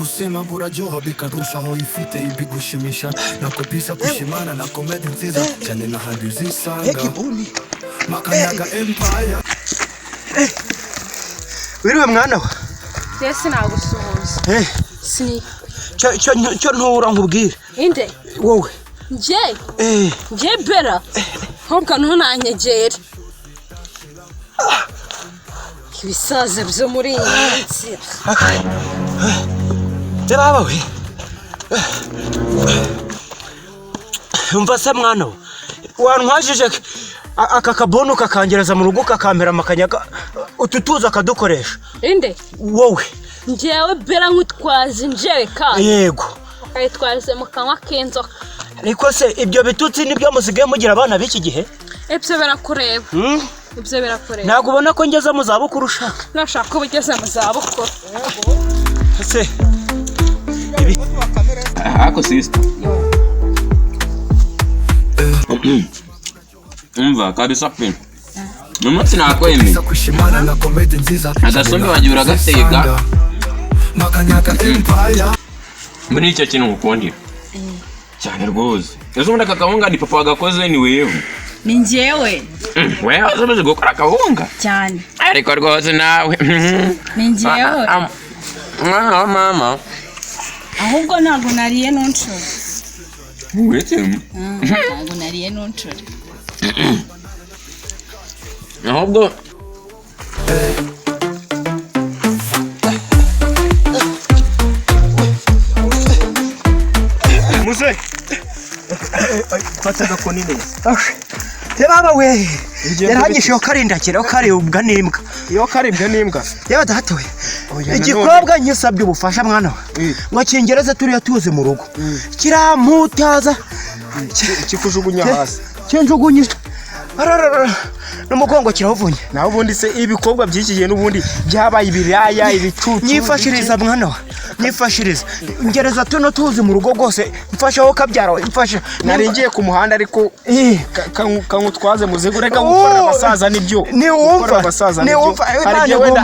kusema buraryoha bikarushaho ifite ibigushimisha nakopisa kushimana na komedi nziza cyane na handi uzisanga Makanyaga Empire. Wiriwe mwana wa Desi nagusuhuza Sini cyo ntura nkubwire Inde wowe Nje bera Honka ntunanyegere Ibisaza byo muri iyi minsi Baba we Umva se mwana wantwajije aka kabono kakangereza mu rugo kakampera Makanyaga ututuza kadukoresha Inde wowe njewe bera nkutwaza njewe ka yego akayitwaze mu kanwa k'inzoka ariko se ibyo bitutsi nibyo musigaye mugira abana b'iki gihe ibyo birakureba ibyo birakureba ntabwo ubona ko ngeze mu zabukuru ushaka nashaka ko ugeze mu zabukuru se ibi ako sister umva kabisa pe Numutsi nakwemi Kushimana na komedi nziza agasombe wagira gatega Makanyaga Empire. muri icyo kintu ukundira cyane rwose ezo muri akakahunga ni papa wagakoze ni wewe ni njyewe wewe uzabaze gukora akahunga cyane ariko rwose nawe ni njyewe mama ahubwo ntabwo nariye nonshore wete ntabwo nariye nonshore ahubwo muze fataga ko nini Baba we yaranyishiyo karindakira karibwa n'imbwa iyo karibwa n'imbwa yewe data we igikobwa nyisabye ubufasha mwana we ngo kingereze turiya tuze mu rugo kiramutaza kikujugunya hasi kinjugunye n'umugongo kiravunye naho ubundi se ibikobwa by'iki gihe n'ubundi byabaye ibiraya ibicucu nyifashiriza mwana wa nyifashiriza ngereza tuno tuzi mu rugo rwose mfashaho kabyara mfasha naringiye ku muhanda ariko kankutwaze muzigo reka gukora abasaza nibyo ni wumva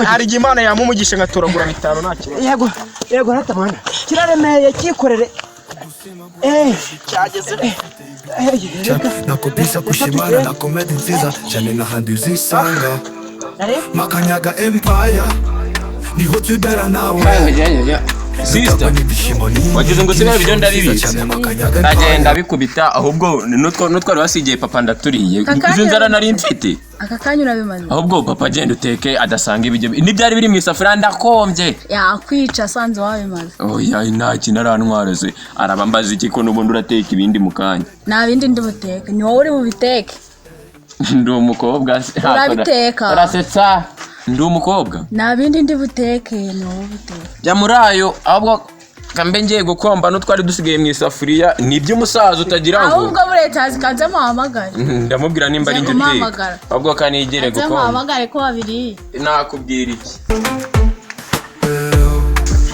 hari igihe Imana yamumugisha ngatoragura bitaro nta kibazo yego rata mwana kiraremeye kikorere cyageze nakopisa kushimana na komedi nziza cyane na handi uzisanga Makanyaga Empire. Niho tubera nawe sister wagize ngo sigaye ibyo ndabibitse ndagenda bikubita ahubwo nutwari wasigiye papa ndaturiye izo nzara nari mfite aka kanya urabimaze ahubwo papa agenda uteke adasanga ibyo nibyari biri mu isafuriya ndakombye yakwica sanze wabimaze oya nta kintu arantwaraze arabambaza iki ko n'ubundi urateka ibindi mu kanya nta bindi ndi buteke ni wowe uri bubiteke ndi umukobwa urabiteka arasetsa ndi umukobwa nta bindi ndi buteke ni wowe ubiteke bya muri ayo ahubwo kambe ngiye gukomba n'utwari dusigaye mu isafuriya ni iby'umusaza utagira ngo ahubwo buretazi kanze muhamagare ndamubwira nimba ari njye uteka ahubwo kanigere gukomba muhamagare ko babiri nakubwira iki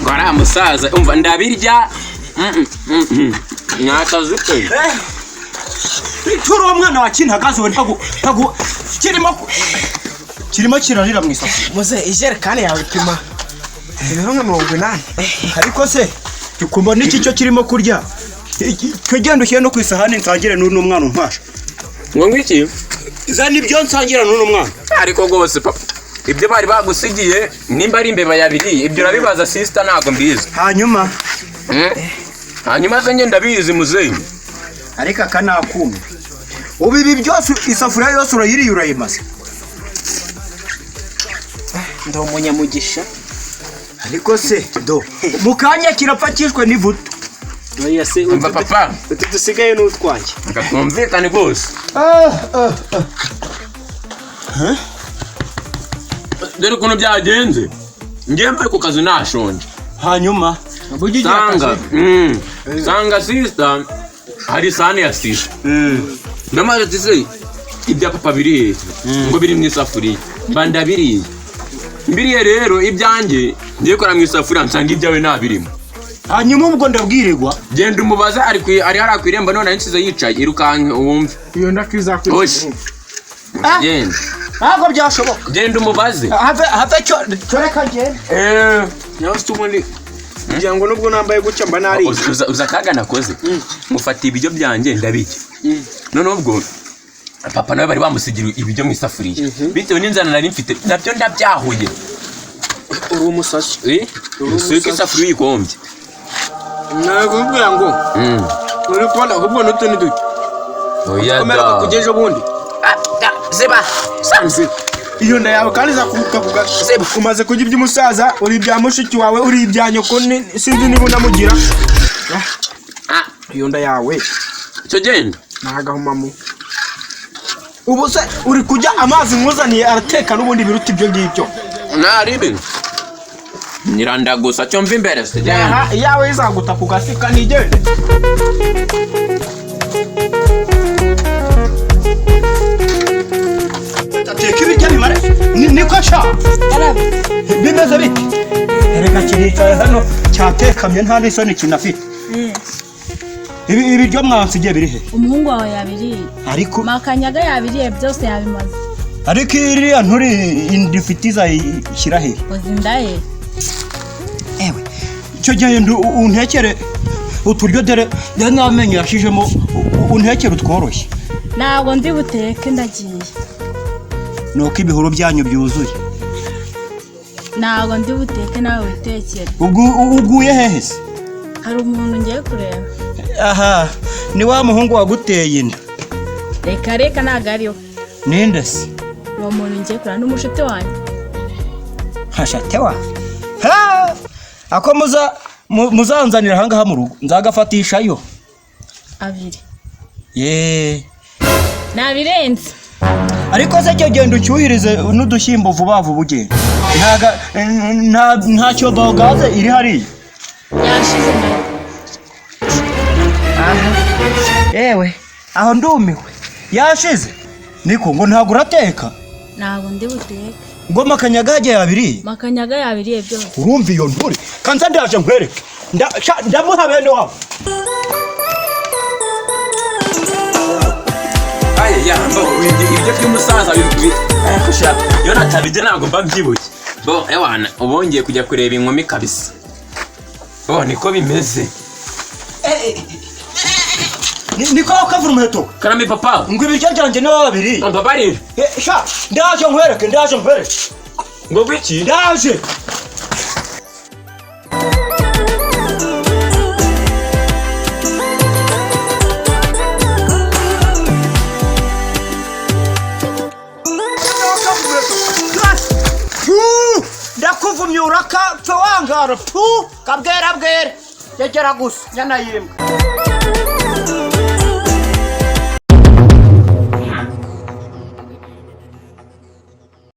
ngo ari umusaza umva ndabirya nyakazi pe turi uwo mwana wa kintagaze we ntago kirimo kirarira mu isafuriya muze ijerekani yawe pima ibiro nka 80 ariko se tukumva n'iki cyo kirimo kurya twegenda ukiye no kwisahane nsangire n'uno mwana umpasha ngo ngwiki izana ibyo nsangira n'uno mwana ariko rwose papa ibyo bari bagusigiye nimba ari imbeba yabiriye ibyo urabibaza sister ntago mbizi hanyuma se ngenda bizi muzeyi ariko akanakumwe ubu ibi byose isafuriya yose urayiriye urayimaze ndo munyamugisha ariko se do mukanya kirapfakishwe n'ivuto oya se umva papa dusigaye n'utwanjye ngatumvikane rwose dore ukuntu byagenze ngiye mvuye ku kazi nashonje hanyuma sanga sister hari isahani ya sisha ndamaze tise ibya papa biri hejuru ngo biri mu isafuriya bandabiriye mbiriye rero ibyanjye ngiye kora mu isafuriya nsanga ibyawe ntabirimo hanyuma ubwo ndabwirirwa genda umubaza ari hari kwiremba none nsize yicaye irukanke wumve iyo ndakwizakwira genda ntabwo byashoboka genda umubaze have cyo reka genda nawe ubundi kugira ngo nubwo nambaye gutya mba nari uza kaga nakoze mufata ibiryo byanjye ndabijya none ubwo papa nawe bari bamusigira ibiryo mu isafuriya bitewe n'inzara nari mfite nabyo ndabyahuye uri umusashi usuke isafuriya ikombye nakubwira ngo uri kubona ahubwo n'utundi duke oya komereka kugeje ubundi ziba samze iyo nda yawe kandi zakuvuga kumaze kurya iby'umusaza uri ibya mushiki wawe uri ibya nyoko sinzi niba unamugira iyo nda yawe cyo genda nagahumamu ubu se uri kujya amazi nkuzaniye arateka n'ubundi biruta ibyo ngibyo naribe niranda gusa cyo mva imbere se yawe izaguta ku gasika nigende ateka ibiryo bimare niko sha bimeze bite reka kiricaye hano cyatekamye nta n'isoni kinafite ibiryo mwansigiye biri he umuhungu wawe yabiriye ariko makanyaga yabiriye byose yabimaze ariko iriya nturi indifitiza ishyira he uzindaye ewe icyo gihe untekere uturyo dere n'amenyo yashijemo untekere utworoshye ntabwo ndi buteke ndagiye nuko ibihuru byanyu byuzuye ntabwo ndi buteke nawe witekere uguye hehe se hari umuntu ngiye kureba aha ni wa muhungu waguteye inda reka ntabwo ariwe ninde se uwo muntu ngiye kureba n'umushuti wanjye hashatewa ako muzanzanira ahangaha mu rugo nzagafatishayo abiri ye nabirenze ariko se cyo genda ucyuhirize n'udushyimbo vuba vuba ugenda ntacyo bogaze iri hariya yashize nayo yewe aho ndumiwe yashize niko ngo ntabwo urateka ntabwo ndi buteke ngo makanyaga yagiye yabiriye makanyaga yabiriye byose urumva iyo nturi kanza ndaje nkwereke ndamuha bene wabo ibyo by'umusaza kushaka iyo natabijya ntabwo mba mbyibuye ewana ubongeye kujya kureba inkumi kabisa niko bimeze niko kavura umuheto karame papa ngo ibiryo byanjye niwe wabiriye papa rero sha ndaje nkwereke ngo biki ndaje ndakuvumye urakapfa wangara kabwera bwera yegera gusa nyana yimbwa